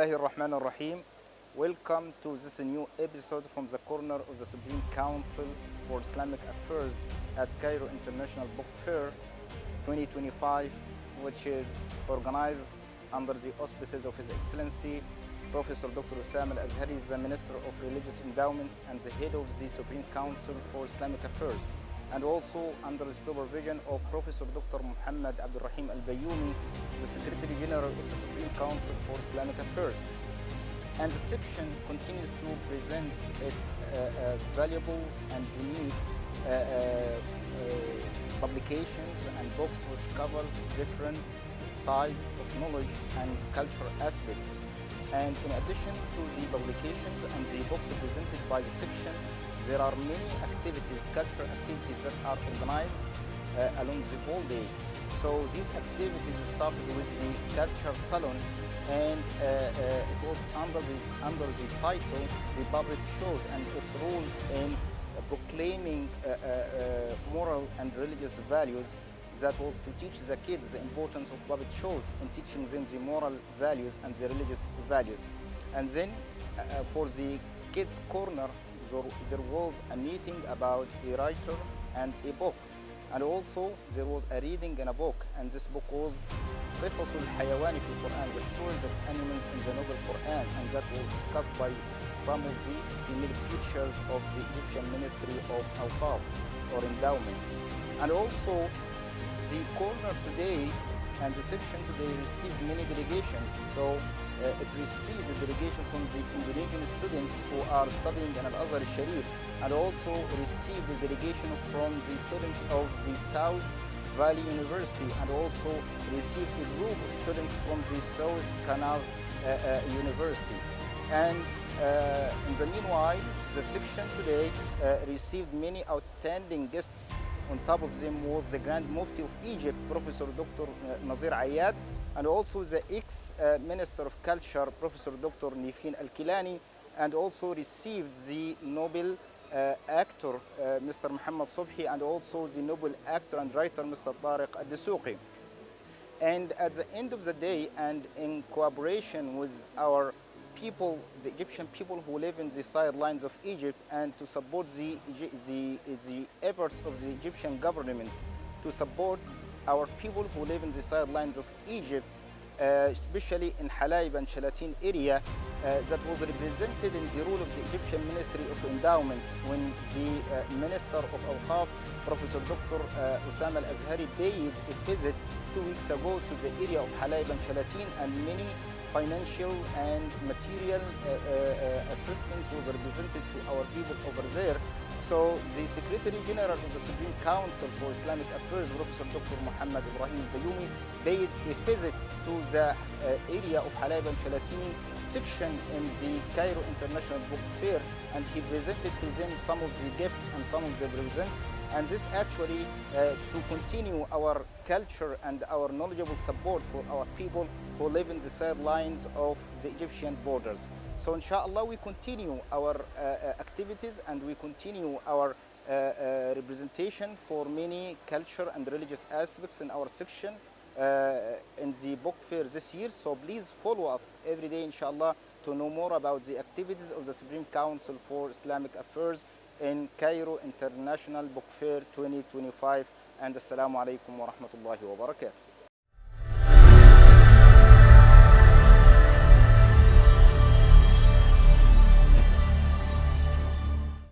Bismillahir Rahmanir Rahim. Welcome to this new episode from the corner of the Supreme Council for Islamic Affairs at Cairo International Book Fair 2025, which is organized under the auspices of His Excellency Professor Dr. Osama Al-Azhari, the Minister of Religious Endowments and the head of the Supreme Council for Islamic Affairs, and also under the supervision of Professor Dr. Muhammad Abdul Rahim Al-Bayoumi, the Secretary General of the Supreme Council for Islamic Affairs. And the section continues to present its valuable and unique publications and books which covers different types of knowledge and cultural aspects. And in addition to the publications and the books presented by the section, there are many activities, cultural activities that are organized along the whole day. So these activities started with the Culture Salon, and it was under the title, the public shows and its role in proclaiming moral and religious values. That was to teach the kids the importance of public shows and teaching them the moral values and the religious values. And then for the kids' corner, there was a meeting about a writer and a book. And also there was a reading in a book, and this book was قصص الحيوان في القرآن, the stories of animals in the Noble Quran, and that was discussed by some of the female teachers of the Egyptian Ministry of Awqaf or Endowments. And also the corner today and the section today received many delegations. So it received a delegation from the Indonesian students who are studying in Al-Azhar Sharif, and also received a delegation from the students of the South Valley University, and also received a group of students from the South Canal University. And in the meanwhile, the section today received many outstanding guests. On top of them was the Grand Mufti of Egypt, Professor Dr. Nazir Ayad, and also the ex-Minister of Culture, Professor Dr. Nifin Al-Kilani, and also received the Nobel actor, Mr. Muhammad Subhi, and also the Nobel actor and writer, Mr. Tariq Al-Dasuqi. And at the end of the day, and in cooperation with our people, the Egyptian people who live in the sidelines of Egypt, and to support the efforts of the Egyptian government to support our people who live in the sidelines of Egypt, especially in Halayb and Shalatin area, that was represented in the role of the Egyptian Ministry of Endowments when the Minister of Awqaf, Professor Dr. Osama Al-Azhari, paid a visit 2 weeks ago to the area of Halayb and Shalatin, and many financial and material assistance was represented to our people over there. So the Secretary General of the Supreme Council for Islamic Affairs, Professor Dr. Muhammad Ibrahim Bayoumi, paid a visit to the area of Halayb and Shalatin section in the Cairo International Book Fair, and he presented to them some of the gifts and some of the presents. And this actually to continue our culture and our knowledgeable support for our people who live in the sidelines of the Egyptian borders. So inshallah we continue our activities, and we continue our representation for many culture and religious aspects in our section in the book fair this year. So please follow us every day inshallah to know more about the activities of the Supreme Council for Islamic Affairs in Cairo International Book Fair 2025. And assalamu alaikum wa rahmatullahi wa barakatuh.